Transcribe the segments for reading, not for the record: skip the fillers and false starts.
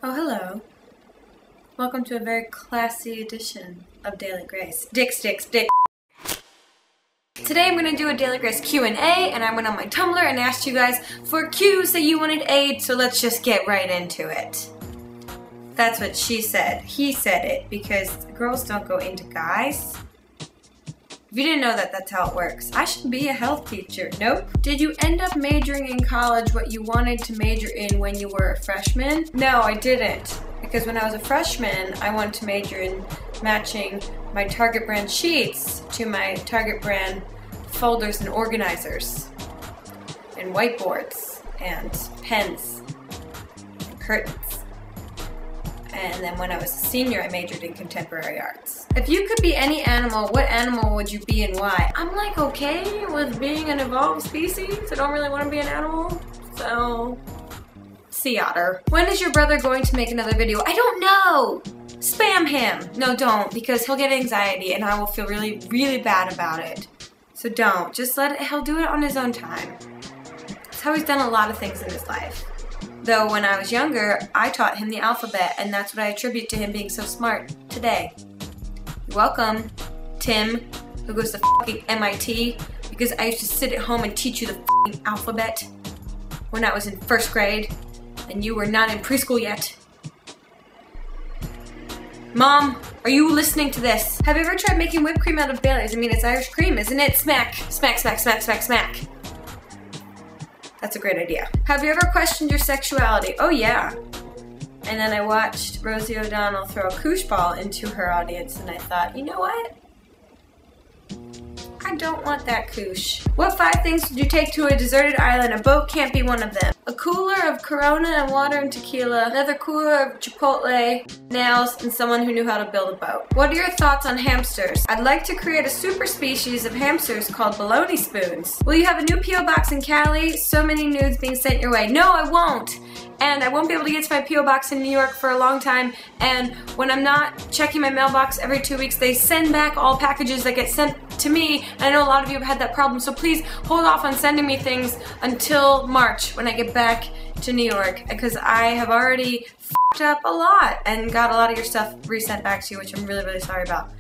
Oh, hello. Welcome to a very classy edition of Daily Grace. Dick. Today I'm going to do a Daily Grace Q&A, and I went on my Tumblr and asked you guys for Q's that you wanted A'd, so let's just get right into it. That's what she said. He said it, because girls don't go into guys. If you didn't know that, that's how it works. I should be a health teacher. Nope. Did you end up majoring in college what you wanted to major in when you were a freshman? No, I didn't. Because when I was a freshman, I wanted to major in matching my Target brand sheets to my Target brand folders and organizers, and whiteboards, and pens, and curtains. And then when I was a senior, I majored in contemporary arts. If you could be any animal, what animal would you be and why? I'm like okay with being an evolved species. I don't really want to be an animal, so sea otter. When is your brother going to make another video? I don't know. Spam him. No, don't, because he'll get anxiety and I will feel really, really bad about it. So don't. Just let it. He'll do it on his own time. That's how he's done a lot of things in his life. Though when I was younger, I taught him the alphabet, and that's what I attribute to him being so smart today. You're welcome, Tim, who goes to fucking MIT, because I used to sit at home and teach you the fucking alphabet when I was in first grade, and you were not in preschool yet. Mom, are you listening to this? Have you ever tried making whipped cream out of Baileys? I mean, it's Irish cream, isn't it? Smack, smack, smack, smack, smack, smack. That's a great idea. Have you ever questioned your sexuality? Oh yeah. And then I watched Rosie O'Donnell throw a koosh ball into her audience and I thought, you know what? I don't want that koosh. What 5 things would you take to a deserted island? A boat can't be one of them. A cooler of Corona and water and tequila, another cooler of Chipotle, nails, and someone who knew how to build a boat. What are your thoughts on hamsters? I'd like to create a super species of hamsters called baloney spoons. Will you have a new P.O. box in Cali? So many nudes being sent your way. No, I won't. And I won't be able to get to my P.O. box in New York for a long time, and when I'm not checking my mailbox every 2 weeks, they send back all packages that get sent to me, and I know a lot of you have had that problem, so please hold off on sending me things until March when I get back to New York, because I have already f***ed up a lot and got a lot of your stuff resent back to you, which I'm really, really sorry about.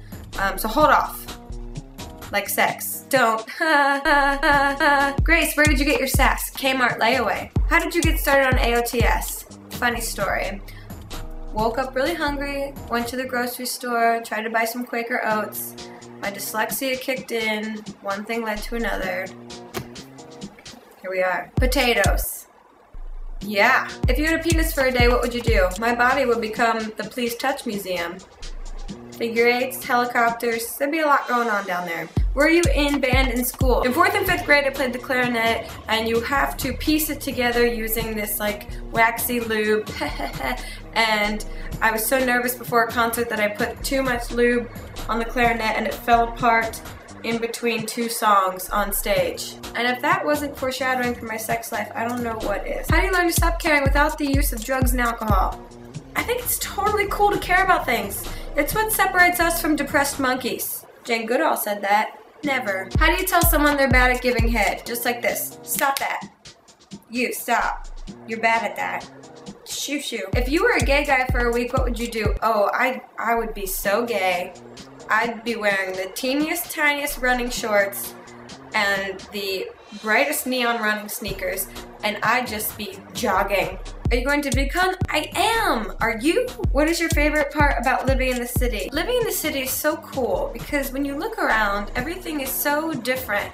So hold off. Like sex. Don't. Grace, where did you get your sass? Kmart layaway. How did you get started on AOTS? Funny story. Woke up really hungry, went to the grocery store, tried to buy some Quaker Oats. My dyslexia kicked in, one thing led to another. Here we are. Potatoes. Yeah. If you had a penis for a day, what would you do? My body would become the Please Touch Museum. Figure eights, helicopters, there'd be a lot going on down there. Were you in band in school? In 4th and 5th grade I played the clarinet, and you have to piece it together using this like waxy lube. And I was so nervous before a concert that I put too much lube on the clarinet and it fell apart in between 2 songs on stage. And if that wasn't foreshadowing for my sex life, I don't know what is. How do you learn to stop caring without the use of drugs and alcohol? I think it's totally cool to care about things. It's what separates us from depressed monkeys. Jane Goodall said that. Never. How do you tell someone they're bad at giving head? Just like this. Stop that. You, stop. You're bad at that. Shoo shoo. If you were a gay guy for a week, what would you do? Oh, I would be so gay. I'd be wearing the teeniest, tiniest running shorts and the brightest neon running sneakers, and I'd just be jogging. Are you going to VidCon? I am! Are you? What is your favorite part about living in the city? Living in the city is so cool because when you look around, everything is so different,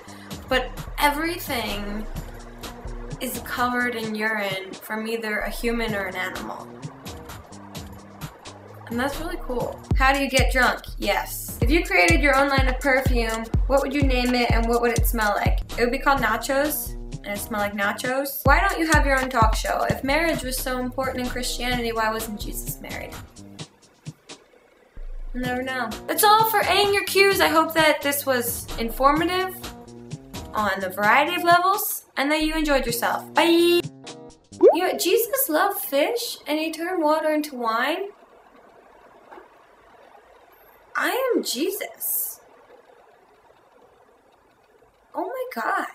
but everything is covered in urine from either a human or an animal. And that's really cool. How do you get drunk? Yes. If you created your own line of perfume, what would you name it and what would it smell like? It would be called Nachos. And it smell like nachos? Why don't you have your own talk show? If marriage was so important in Christianity, why wasn't Jesus married? You'll never know. That's all for A'ing your Q's. I hope that this was informative on the variety of levels and that you enjoyed yourself. Bye! You know, Jesus loved fish and he turned water into wine. I am Jesus. Oh my God.